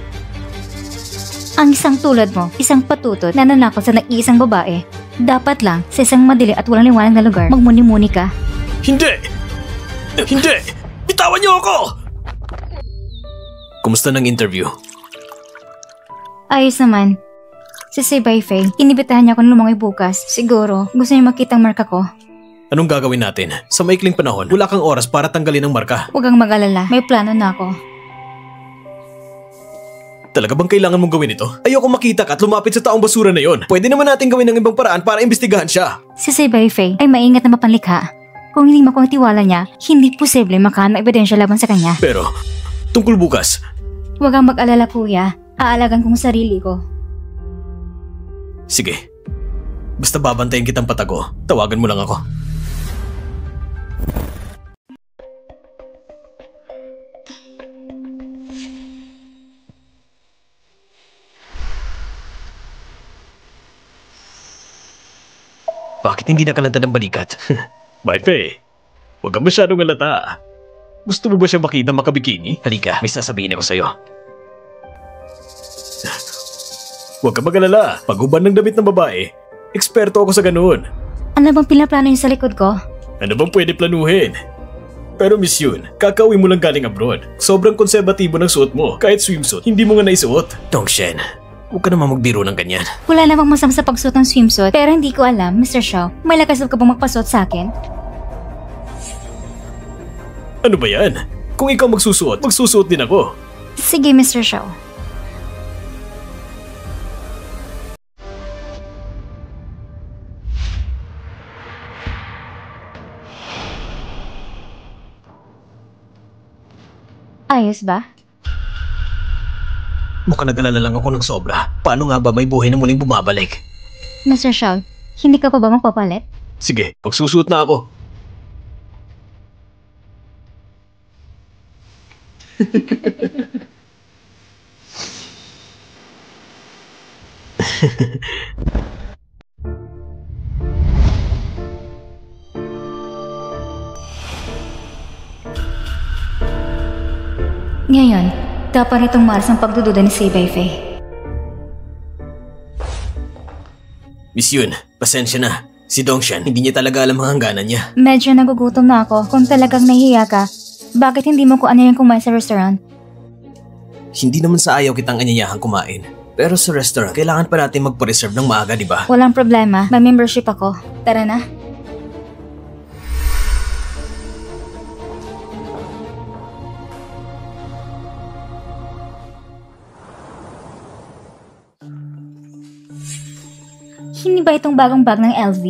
Ang isang tulad mo, isang patutot na nanakaw sa nag-iisang babae, dapat lang sa isang madilim at walang liwanag na lugar, magmuni-muni ka. Hindi! Hindi! Bitawan niyo ako! Kumusta ng interview? Ayos naman. Si Sebay Fei, inibitahan niya ako ng lumangoy bukas. Siguro, gusto niya makita ang marka ko. Anong gagawin natin? Sa maikling panahon, wala kang oras para tanggalin ang marka. Huwag kang mag-alala, may plano na ako. Talaga bang kailangan mong gawin ito? Ayoko makita ka at lumapit sa taong basura na yon. Pwede naman natin gawin ng ibang paraan para imbestigahan siya. Si Sebay Fei ay maingat na mapanlikha. Kung hindi makuha ang tiwala niya, hindi posible makahanap ng ebidensya laban sa kanya. Pero, tungkol bukas. Huwag kang mag-alala kuya, aalagan kong sarili ko. Sige. Basta babantayin kitang patago, tawagan mo lang ako. Bakit hindi nakalanta ng balikat? Bye, Faye. Huwag kang masyadong halata. Gusto mo ba siya makita makabikini? Halika, may sasabihin ako sa'yo. Huwag kang mag-alala. Pag-uban ng damit ng babae, eksperto ako sa ganoon. Ano bang pinaplano niyo sa likod ko? Ano bang pwede planuhin? Pero Miss Yun, kakauwi mo lang galing abroad. Sobrang konserbatibo ng suot mo. Kahit swimsuit, hindi mo nga naisuot. Dongshen, huwag ka naman magbiro ng ganyan. Wala namang masama sa pagsuot ng swimsuit, pero hindi ko alam, Mr. Shaw, may lakas ka bang magpasuot sa akin? Ano ba yan? Kung ikaw magsusuot din ako. Sige, Mr. Shaw. Ayos ba? Mukhang nag-alala lang ako ng sobra. Paano nga ba may buhay na muling bumabalik? Mr. Shaw, hindi ka pa ba magpapalit? Sige, magsusuot na ako. Ngayon, dapat itong malas ang pagdududa ni Sabay Faye. Miss Yun, pasensya na. Si Dongshan, hindi niya talaga alam ang hangganan niya. Medyo nagugutom na ako. Kung talagang nahihiya ka, bakit hindi mo ko ano yung kumain sa restaurant? Hindi naman sa ayaw kitang anyayahang kumain. Pero sa restaurant, kailangan pa natin magpa-reserve ng maaga, di ba? Walang problema, may membership ako. Tara na. Hindi ba itong bagong bag ng LV?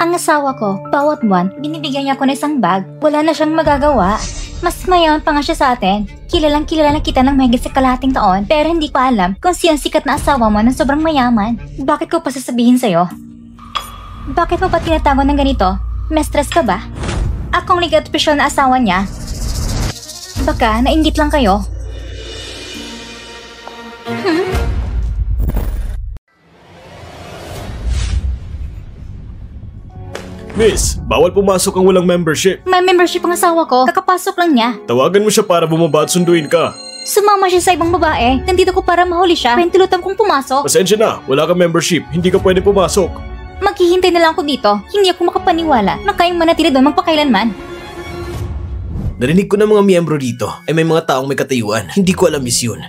Ang asawa ko, bawat buwan, binibigyan niya ako ng isang bag. Wala na siyang magagawa. Mas mayaman pa nga siya sa atin. Kilalang kilala kita ng mahigit sa kalahating taon, pero hindi pa alam kung siyang sikat na asawa mo na sobrang mayaman. Bakit ko pa sasabihin sa'yo? Bakit mo pa tinatago ng ganito? May stress ka ba? Akong legal official na asawa niya. Baka nainggit lang kayo. Miss, bawal pumasok ang walang membership. May membership ang asawa ko. Kakapasok lang niya. Tawagan mo siya para bumaba at sunduin ka. Sumama siya sa ibang babae. Nandito ko para mahuli siya. Pintulutan kong pumasok. Pasensya na, wala kang membership. Hindi ka pwede pumasok. Maghihintay na lang ako dito. Hindi ako makapaniwala na kayang manatili doon magpakailanman. Narinig ko ng mga miyembro dito ay may mga taong may katayuan. Hindi ko alam, Miss Yun.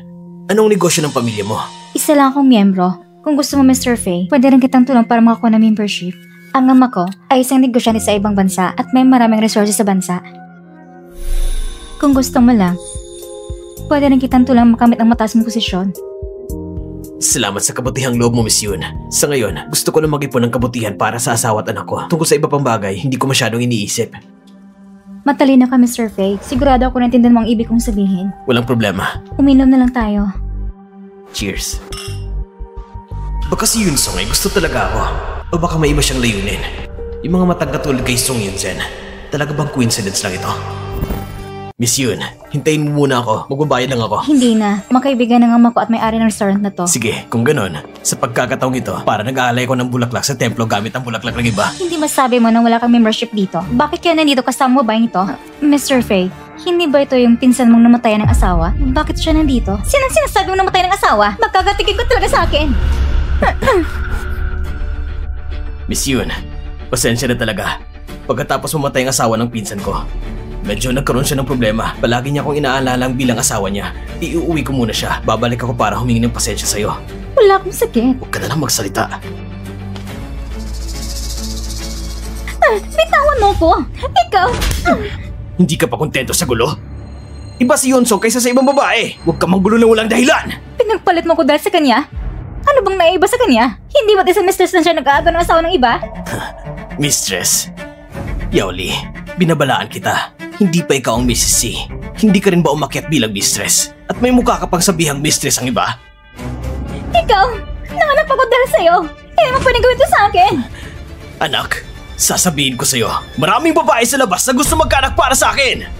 Anong negosyo ng pamilya mo? Isa lang akong miyembro. Kung gusto mo, Mr. Faye, pwede rin kitang tulong para makakuha ng membership. Ang ama ko ay isang negosyante sa ibang bansa at may maraming resources sa bansa. Kung gusto mo lang, pwede rin kitang tulong makamit ang mataas mong posisyon. Salamat sa kabutihang loob mo, Miss Yun. Sa ngayon, gusto ko lang mag-ipon ng kabutihan para sa asawa at anak ko. Tungkol sa iba pang bagay, hindi ko masyadong iniisip. Matalino ka, Mr. Faye. Sigurado ako naintindihan mo ang ibig kong sabihin. Walang problema. Uminom na lang tayo. Cheers. Baka si Yun Song ay gusto talaga ako. O baka may iba siyang layunin. Yung mga matang katulad kay Song Yun Zen. Talaga bang coincidence lang ito? Miss Yun, hintayin mo muna ako. Magbabayad lang ako. Hindi na. Makaibigan ng ama ko at may-ari ng restaurant na to. Sige, kung ganon, sa pagkakataong ito, para nag-aalay ko ng bulaklak sa templo gamit ang bulaklak ng iba. Hindi masabi mo na wala kang membership dito. Bakit kaya nandito kasama mo ba ito? Mr. Faye, hindi ba ito yung pinsan mong namatayan ng asawa? Bakit siya nandito? Sinang sinasabi mong namatay ng asawa? Magkagatigil ko talaga sa akin. Miss Yun, pasensya na talaga. Pagkatapos mamatay ang asawa ng pinsan ko, medyo nagkaroon siya ng problema. Palagi niya akong inaalalang bilang asawa niya. Iuuwi ko muna siya. Babalik ako para humingi ng pasensya sa'yo. Wala akong sakit. Huwag ka na lang magsalita. Bitawan mo ko. Ikaw. Hindi ka pa kontento sa gulo? Iba si Yonsong kaysa sa ibang babae. Huwag ka manggulo na walang dahilan. Pinagpalit mo ko dahil sa kanya? Ano bang naiba sa kanya? Hindi ba't isang mistress na siya nag-aaga ng asawa ng iba? Mistress, Yaoli, binabalaan kita. Hindi pa ikaw ang Mrs. C. Hindi ka rin ba umakyat bilang mistress? At may mukha ka pang sabihang mistress ang iba? Ikaw! Nanganak ako dahil sa'yo! Kaya mo pwede gawin ito sa akin! Anak, sasabihin ko sa'yo, maraming babae sa labas na gusto magkaanak para sa akin!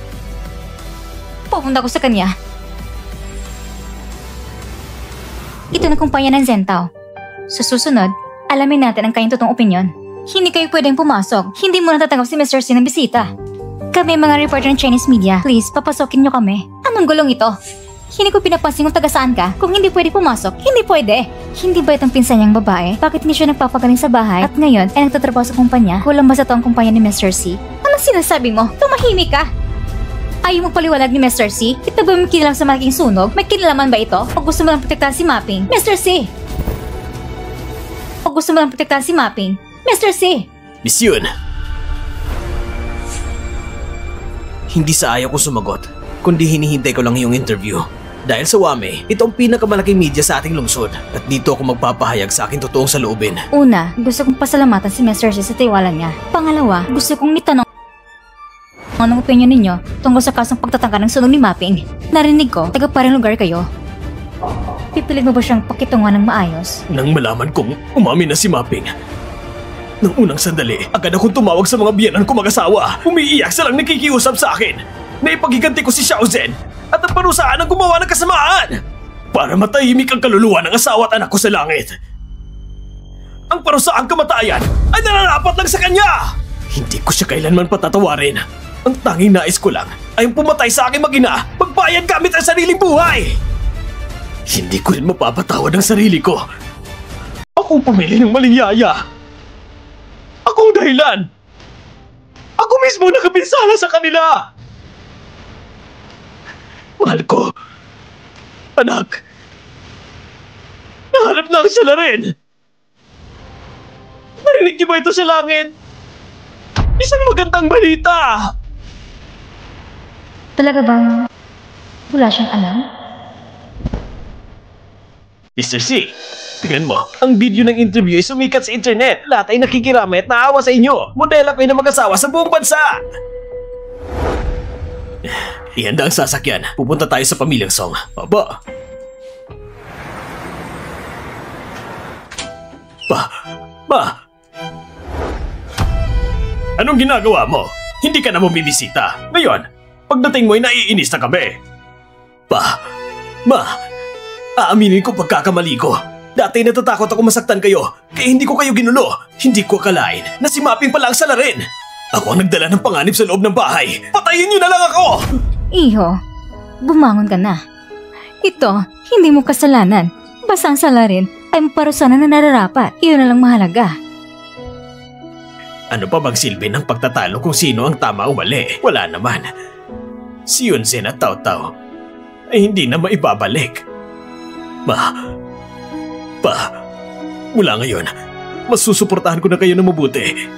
Pupunta ko sa kanya. Ito na kumpanya ng Zentao. Sa susunod, alamin natin ang kanyang totoong opinyon. Hindi kayo pwedeng pumasok. Hindi mo natatanggap si Mr. C ng bisita. Kami mga reporter ng Chinese media. Please, papasokin niyo kami. Anong gulong ito? Hindi ko pinapansin kung taga saan ka. Kung hindi pwede pumasok, hindi pwede. Hindi ba itong pinsan niyang babae? Bakit hindi siya nagpapagaling sa bahay? At ngayon ay nagtatrabaho sa kumpanya? Kulang ba sa to ang kumpanya ni Mr. C? Anong sinasabi mo? Tumahimik ka! Ayaw mo paliwanag ni Mr. C? Ito ba may kinilam sa malaking sunog? May kinalaman ba ito? O gusto mo lang protektahan si Mapping? Mr. C! O gusto mo lang protektahan si Mapping? Mr. C! Miss Yun! Hindi sa ayaw ko sumagot, kundi hinihintay ko lang yung interview. Dahil sa Wame, ito ang pinakamalaking media sa ating lungsod at dito ako magpapahayag sa aking totoong saloobin. Una, gusto kong pasalamatan si Mr. C sa tiwala niya. Pangalawa, gusto kong itanong anong opinion ninyo tungkol sa kasong pagtatangka ng sunog ni Mapping. Narinig ko, taga parang lugar kayo. Pipilit mo ba siyang pakitungan ng maayos? Nang malaman kong umamin na si Mapping, nang unang sandali, agad akong tumawag sa mga biyenan ko mag-asawa. Umiiyak silang nakikiusap sa akin na ipaghiganti ko si Xiao Zhen at ang parusaan ang gumawa ng kasamaan para matahimik ang kaluluwa ng asawa at anak ko sa langit. Ang parusaang kamatayan ay nararapat lang sa kanya! Hindi ko siya kailanman patatawarin. Ang tanging nais ko lang ay ang pumatay sa aking mag-ina magbayad gamit ang sariling buhay! Hindi ko rin mapapatawad ang sarili ko. Ako pumili ng maling yaya. Ako ang dahilan. Ako mismo nakapinsala sa kanila. Mahal ko. Anak. Nahanap na siya na rin. Narinig niyo ba ito sa langit? Isang magandang balita. Talaga bang wala siyang alam? Mr. C, tingnan mo. Ang video ng interview ay sumikat sa internet. Lahat ay nakikiramay at naawa sa inyo. Modela kayo ng mag-asawa sa buong bansa. Ihanda ang sasakyan. Pupunta tayo sa pamilyang Song. Aba. Pa. Anong ginagawa mo? Hindi ka na bumibisita. Ngayon, pagdating mo ay naiinis na kami. Ma, aaminin ko pagkakamali ko. Dati natatakot ako masaktan kayo, kaya hindi ko kayo ginulo. Hindi ko akalain na si Mapping pala ang salarin. Ako ang nagdala ng panganib sa loob ng bahay. Patayin niyo na lang ako! Iho, bumangon ka na. Ito, hindi mo kasalanan. Basta ang salarin ay maparusahan na nararapat. Iyon na lang mahalaga. Ano pa bang silbi ng pagtatalo kung sino ang tama o mali? Wala naman. Si Yunzen at Tao Tao ay hindi na maibabalik. Mula ngayon, mas susuportahan ko na kayo na mabuti.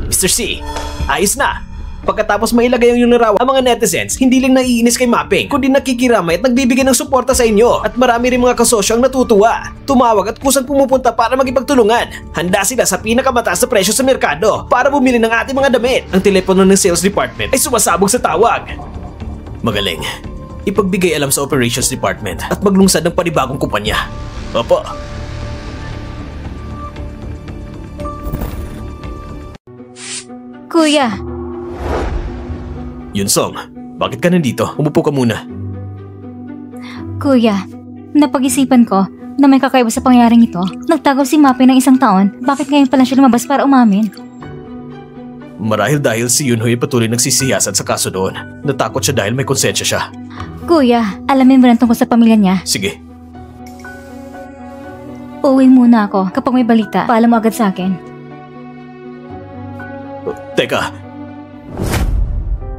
Mr. C, ayos na! Pagkatapos mailagay ang iyong larawan, ang mga netizens hindi lang naiinis kay Mapping, kundi nakikiramay at nagbibigay ng suporta sa inyo. At marami rin mga kasosyo ang natutuwa. Tumawag at kusang pumupunta para magipagtulungan. Handa sila sa pinakamataas na presyo sa merkado para bumili ng ating mga damit. Ang telepono ng sales department ay sumasabog sa tawag. Magaling. Ipagbigay alam sa operations department at maglungsad ng panibagong kumpanya. Opo. Kuya, Yunsong, bakit ka nandito? Umupo ka muna. Kuya, napag-isipan ko na may kakaiba sa pangyayaring ito. Nagtago si Mapping ng 1 taon. Bakit ngayon pala siya lumabas para umamin? Marahil dahil si Yunho ay patuloy nagsisiyasat sa kaso doon. Natakot siya dahil may konsensya siya. Kuya, alamin mo na tungkol sa pamilya niya. Sige. Uuwi muna ako. Kapag may balita, paalam mo agad sa akin. Teka.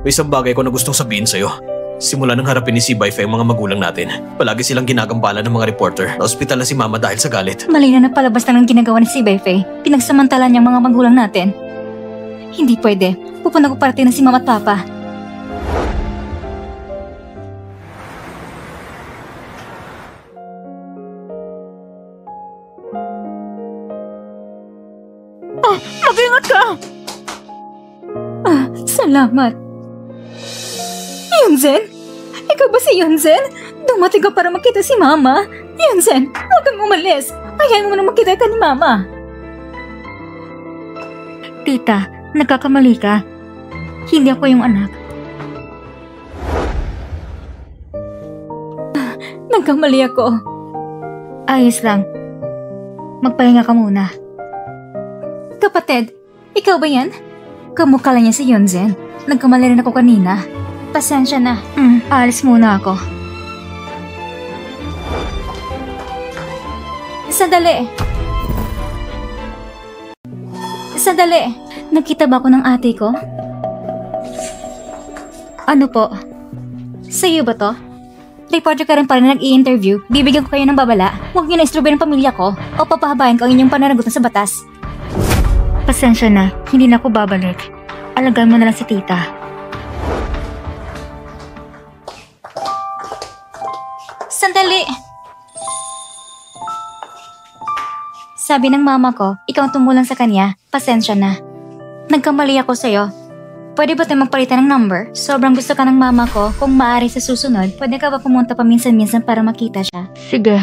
May isang bagay ko na gustong sabihin sa'yo. Simula nang harapin ni si Baifeng ang mga magulang natin, palagi silang ginagampalan ng mga reporter na ospital na si Mama dahil sa galit. Malinaw na palabas lang ng ginagawa ni si Baifeng. Pinagsamantala niyang mga magulang natin. Hindi pwede. Pupunta ko parating na si Mama at Papa. Mag-ingat ka! Salamat. Yunzen? Ikaw ba si Yunzen? Dumating ka para makita si Mama. Yunzen, huwag kang umalis. Ayaw mo na makita ka ni Mama. Tita, nagkakamali ka. Hindi ako yung anak. Nagkamali ako. Ayos lang. Magpahinga ka muna. Kapatid, ikaw ba yan? Kamukha lang niya si Yunzen. Nagkamali rin ako kanina. Pasensya na. Alis muna ako. Sandali. Nakita ba ako ng ate ko? Ano po? Sa'yo ba to? Reporter ka rin pala na nag-i-interview. Bibigyan ko kayo ng babala. Huwag niyo na istrobe ng pamilya ko o papahabayan ko ang inyong pananagutan sa batas. Pasensya na, hindi na ako babalik. Alagaan mo na lang si tita. Sandali! Sabi ng mama ko, ikaw ang tumulang sa kanya. Pasensya na. Nagkamali ako sa'yo. Pwede ba tayo magpalitan ng number? Sobrang gusto ka ng mama ko. Kung maaari sa susunod, pwede ka ba pumunta paminsan-minsan para makita siya? Sige.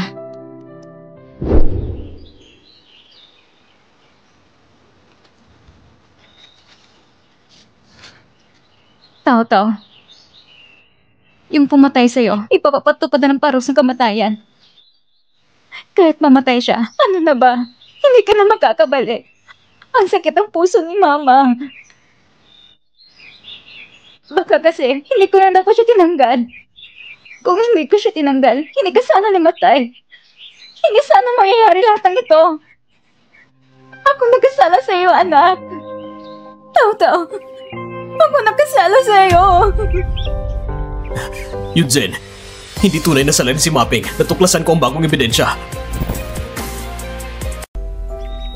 Tao. Yung pumatay sa'yo, ipapapatupad na ng parusang kamatayan. Kahit mamatay siya, ano na ba? Hindi ka na makakabalik. Ang sakit ang puso ni mama. Baka kasi, hindi ko na dapat siya tinanggal. Kung hindi ko siya tinanggal, hindi ka sana namatay. Hindi sana mangyayari lahat ng ito. Ako nagkasala sa iyo, anak. Tao. Ako nagkasala sa iyo. Yunzen, hindi tunay na salarin si Mapping. Natuklasan ko ang bagong ebidensya.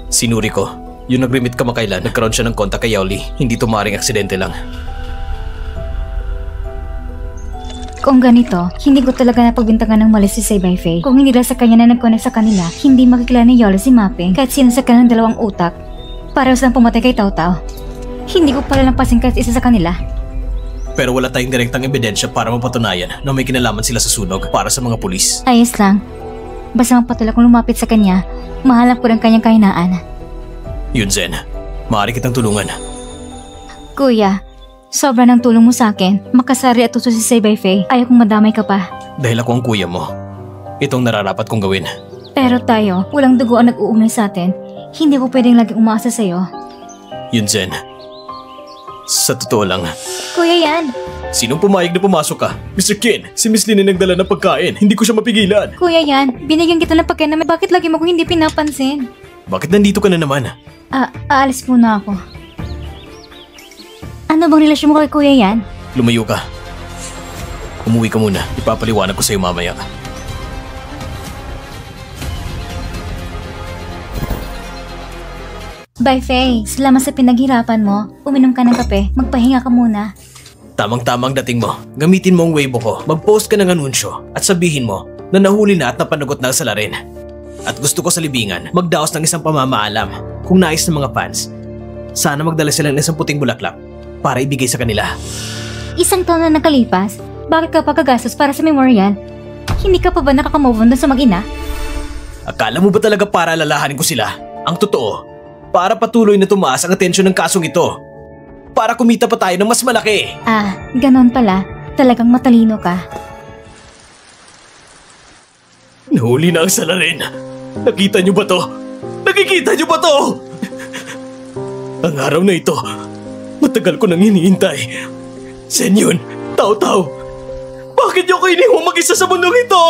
Sinuri ko. Yung nag-remit kamakailan, nagkaroon siya ng kontak kay Yaoli. Hindi ito maaaring aksidente lang. Kung ganito, hindi ko talaga napagbintangan ng mali si Saybay-Faye. Kung hindi lang sa kanya na nag-connect sa kanila, hindi makikilala ni Yaoli si Mapping kahit sinasakyan ng dalawang utak. Parehas lang pumatay kay Tao. Hindi ko pala lampasin kahit isa sa kanila. Pero wala tayong direktang ebidensya para mapatunayan na may kinalaman sila sa sunog para sa mga pulis. Ayos lang. Basta magpatula kung lumapit sa kanya, mahalap ko ng kanyang kahinaan. Yunzen, maaari kitang tulungan. Kuya, sobra ng tulong mo sa akin. Makasari at uso si Saybay-Faye. Ayaw kong madamay ka pa. Dahil ako ang kuya mo, itong nararapat kong gawin. Pero tayo, walang dugo ang nag-uumay sa atin. Hindi ko pwedeng laging umaasa sa'yo. Yunzen, sa totoo lang. Kuya yan. Sinong pumayag na pumasok ka? Mr. Kin, si Miss Lin ay nagdala ng pagkain. Hindi ko siya mapigilan. Kuya yan, binigyan kita ng pagkain na bakit lagi mo kung hindi pinapansin? Bakit nandito ka na naman? Aalis muna ako. Ano bang relasyon mo kay Kuya yan? Lumayo ka. Umuwi ka muna. Ipapaliwanag ko sa'yo mamaya. Bye, Faye. Salamat sa pinaghirapan mo. Uminom ka ng kape. Magpahinga ka muna. Tamang-tamang dating mo. Gamitin mo ang Weibo ko. Mag-post ka ng anunsyo at sabihin mo na nahuli na at napanagot na ang salarin. At gusto ko sa libingan, magdaos ng isang pamamaalam. Kung nais ng mga fans, sana magdala sila ng isang puting bulaklak para ibigay sa kanila. Isang taon na nakalipas, bakit ka pa gagastos para sa memorial? Hindi ka pa ba nakakamove on doon sa mag-ina? Akala mo ba talaga para alalahanin ko sila? Ang totoo, para patuloy na tumaas ang atensyon ng kasong ito. Para kumita pa tayo ng mas malaki. Ganon pala. Talagang matalino ka. Nahuli na ang salarin. Nakita niyo ba to? Nakikita niyo ba to? Ang araw na ito, matagal ko nang hinihintay. Senyon, Tao, bakit niyo ko iniwang mag-isa sa mundong ito?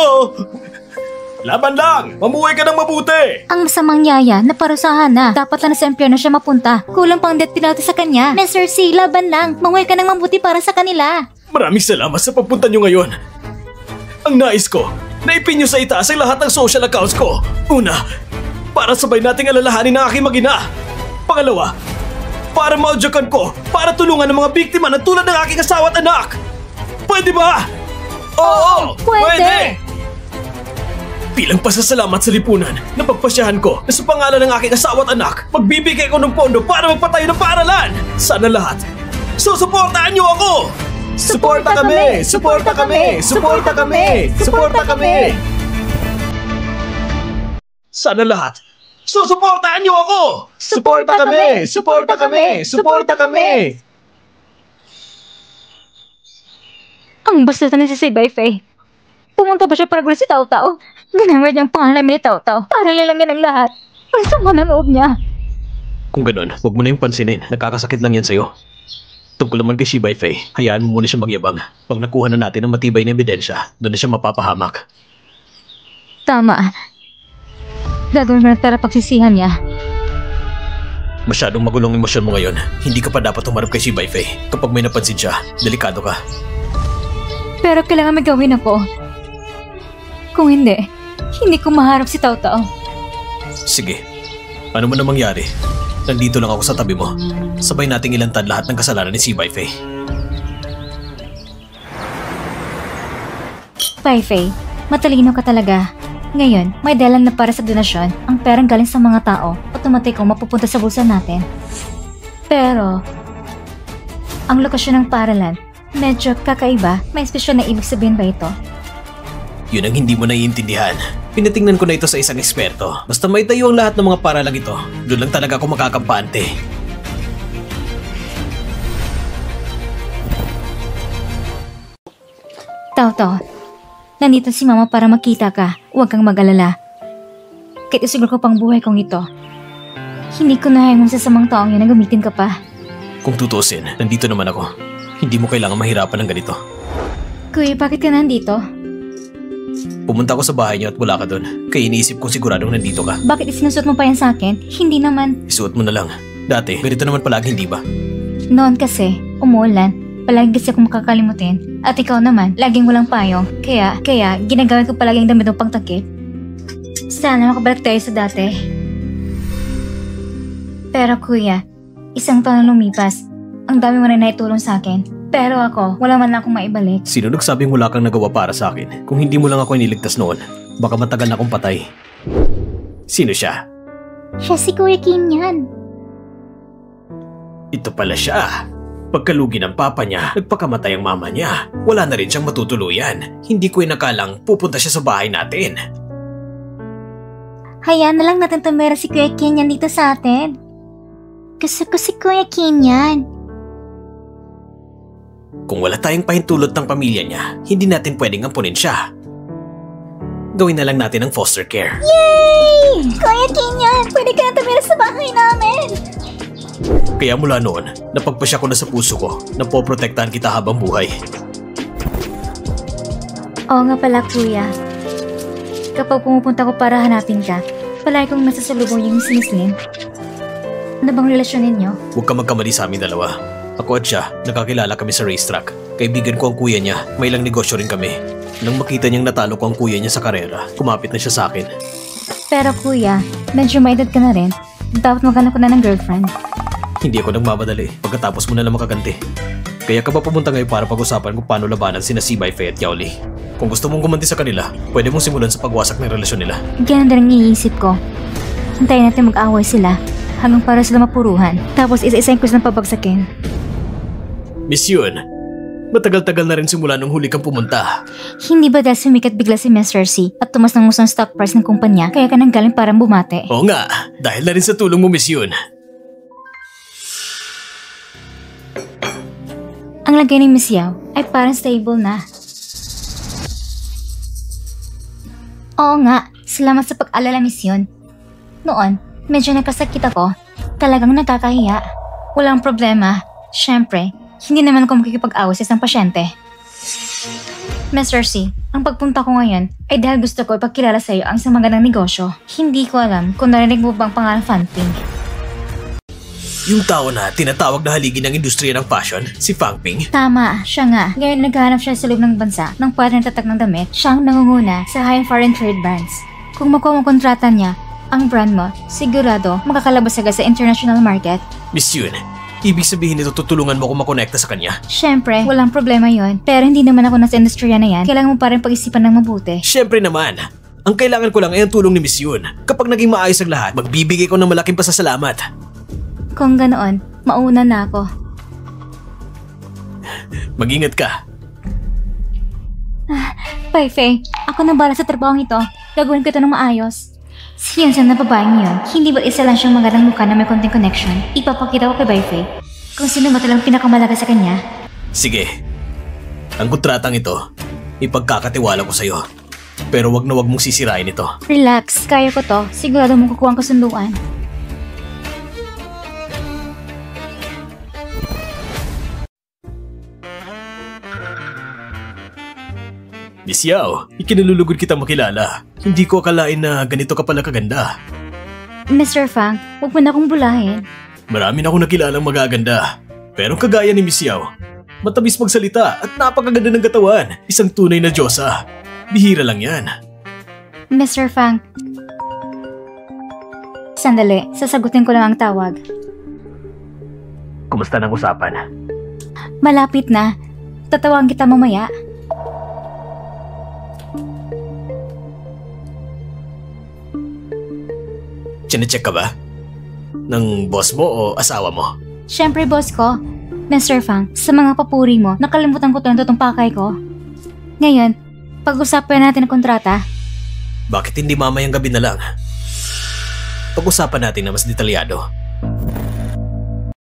Laban lang! Mamuhay ka ng mabuti! Ang masamang yaya, naparusahan na. Dapat lang sa impyerno siya mapunta. Kulang pang death penalty sa kanya. Mr. C, laban lang. Mamuhay ka ng mabuti para sa kanila. Maraming salamat sa pagpunta niyo ngayon. Ang nais ko, naipin niyo sa itaas ang lahat ng social accounts ko. Una, para sabay nating alalahanin ang aking mag-ina. Pangalawa, para maudyakan ko, para tulungan ng mga biktima na tulad ng aking asawa at anak. Pwede ba? Oo! Pwede! Bilang pasasalamat sa lipunan, napagpasyahan ko na sa pangalan ng aking asawa at anak, magbibigay ko ng pondo para magpatayo ng paaralan. Sana lahat, susuportahan niyo ako! Suporta kami! Suporta kami! Suporta kami! Suporta kami! Sana lahat, Susuportahan niyo ako! Suporta kami! Suporta kami! Suporta kami! Ang basta na si Faye. Pumunta ba siya para gulo si Tao-Tao? Ginamit niyang pangalan namin ni Tao-Tao para lilangan ang lahat. Ang sama ng loob niya. Kung ganun, huwag mo na yung pansinin. Nakakasakit lang yan sa'yo. Tungkol naman kay Shibay Faye, hayaan mo muna siya magyabang. Pag nakuha na natin ang matibay na ebidensya, doon na siya mapapahamak. Tama. Gagawin ko na tara pagsisihan niya. Masyadong magulong emosyon mo ngayon. Hindi ka pa dapat humarap kay Shibay Faye. Kapag may napansin siya, delikado ka. Pero kailangan may gawin ako. Kung hindi ko maharap si Tao-Tao. Sige, ano man ang mangyari, nandito lang ako sa tabi mo. Sabay nating ilantad lahat ng kasalanan ni Shibay Faye. Faye, matalino ka talaga. Ngayon, may dahilan na para sa donasyon, ang perang galing sa mga tao, otomatikong mapupunta sa bulsa natin. Pero, ang lokasyon ng paralan, medyo kakaiba. May espesyal na ibig sabihin ba ito? Yun ang hindi mo naiintindihan. Pinatingnan ko na ito sa isang eksperto. Basta may tayo ang lahat ng mga paralang ito, doon lang talaga ako makakampante. Tao-Tao, nandito si Mama para makita ka. Huwag kang mag-alala. Kahit isiguro ko pang buhay kong ito, hindi ko nahayang sa samang taong yun na gamitin ka pa. Kung tutusin, nandito naman ako. Hindi mo kailangan mahirapan ng ganito. Kuya, bakit ka nandito? Pumunta ako sa bahay niyo at wala ka doon. Kaya iniisip kong siguradong nandito ka. Bakit isinusuot mo pa yan sa akin? Hindi naman. Isuot mo na lang. Dati, ganito naman palagi, hindi ba? Noon kasi, umuulan. Palagi kasi akong makakalimutin. At ikaw naman, laging walang payong. Kaya, ginagamit ko palagi ang damit ng pangtakip. Sana makabalik tayo sa dati. Pero kuya, isang taon na lumipas. Ang dami mo na naitulong sa akin. Pero ako, wala man lang akong maibalik. Sino nagsabing wala kang nagawa para sa akin? Kung hindi mo lang ako iniligtas noon, baka matagal na akong patay. Sino siya? Siya si Kuya Kim yan. Ito pala siya. Pagkalugi ng papa niya, nagpakamatay ang mama niya. Wala na rin siyang matutuluyan. Hindi ko inakalang pupunta siya sa bahay natin. Hayaan na lang natin tumira si Kuya Kim yan dito sa atin. Gusto ko si Kuya Kim yan. Kung wala tayong pahintulot ng pamilya niya, hindi natin pwedeng ampunin siya. Gawin na lang natin ang foster care. Yay! Kuya Kim yan! Pwede ka na tumira sa bahay namin! Kaya mula noon, napagpasya ko na sa puso ko na poprotektahan kita habang buhay. Oo nga pala kuya. Kapag pumupunta ko para hanapin ka, palagi kong nasasalubong yung si Miss Lynn. Ano bang relasyon ninyo? Huwag ka magkamali sa amin dalawa. Ako at siya, nakakilala kami sa racetrack. Kaibigan ko ang kuya niya, may ilang negosyo rin kami. Nang makita niyang natalo ko ang kuya niya sa karera, kumapit na siya sa akin. Pero kuya, medyo may edad ka na rin. Dapat maghanap ko na ng girlfriend. Hindi ako nagmamadali, pagkatapos mo na lang makaganti. Kaya ka ba pumunta ngayon para pag-usapan kung paano labanan sina Shibay Faye at Yao Li? Kung gusto mong gumanti sa kanila, pwede mong simulan sa pagwasak ng relasyon nila. Ganun din ang iniisip ko. Hintayin natin mag-away sila hanggang para sila mapuruhan. Tapos isa-isahin ko silang pabagsakin. Miss Yun, matagal-tagal na rin simula nung huli kang pumunta. Hindi ba dahil sumikat bigla si Mr. C at tumas ng musang stock price ng kumpanya kaya ka nang galing parang bumate? Oo nga, dahil na rin sa tulong mo, Miss Yun. Ang lagay ni Miss Yao ay parang stable na. Oo nga, salamat sa pag-alala, Miss Yun. Noon, medyo nagkasakit ako. Talagang nakakahiya. Walang problema. Siyempre, hindi naman ako makikipag-away sa isang pasyente. Mr. C, ang pagpunta ko ngayon ay dahil gusto ko ipagkilala sa iyo ang isang magandang negosyo. Hindi ko alam kung narinig mo bang pangalan Fanping. Yung tao na tinatawag na haligi ng industriya ng fashion, si Fang Ping. Tama, siya nga. Ngayon naghahanap siya sa loob ng bansa ng partner tatak ng damit. Siyang nangunguna sa high foreign trade brands. Kung makuha mo kontrata niya, ang brand mo, sigurado makakalabas agad sa international market. Miss Yun, ibig sabihin nito tutulungan mo kung makonekta sa kanya? Siyempre, walang problema yon. Pero hindi naman ako nasa industriya na yan. Kailangan mo pa rin pag-isipan ng mabuti. Siyempre naman. Ang kailangan ko lang ay ang tulong ni Miss Yun. Kapag naging maayos ang lahat, magbibigay ko ng malaking pasasalamat. Kung ganoon, mauna na ako. Mag-ingat ka. Faye, ako nang bala sa trabahong ito. Gagawin ko ito ng maayos. Si Yunsen na babaeng yun, hindi ba isa lang siyang magandang mukha na may konting connection? Ipapakita ko kay Baifei kung sino ba talagang pinakamalaga sa kanya. Sige. Ang kontratang ito, ipagkakatiwala ko sa'yo. Pero wag na wag mong sisirain ito. Relax, kaya ko to. Sigurado mong kukuha ang kasunduan. Miss Yao, ikinalulugod kita makilala. Hindi ko akalain na ganito ka pala kaganda. Mr. Fang, huwag mo na akong bulahin. Marami na akong nakilalang magaganda. Pero kagaya ni Miss Yao, matamis magsalita at napakaganda ng katawan. Isang tunay na diyosa. Bihira lang yan. Mr. Fang. Sandali, sasagutin ko lang ang tawag. Kumusta ng usapan? Malapit na. Tatawagin kita mamaya. Chinecheck ka ba? Ng boss mo o asawa mo? Siyempre, boss ko. Mr. Fang, sa mga papuri mo, nakalimutan ko to ang totoong pakay ko. Ngayon, pag-usapan natin ang kontrata. Bakit hindi mamayang gabi na lang? Pag-usapan natin na mas detalyado.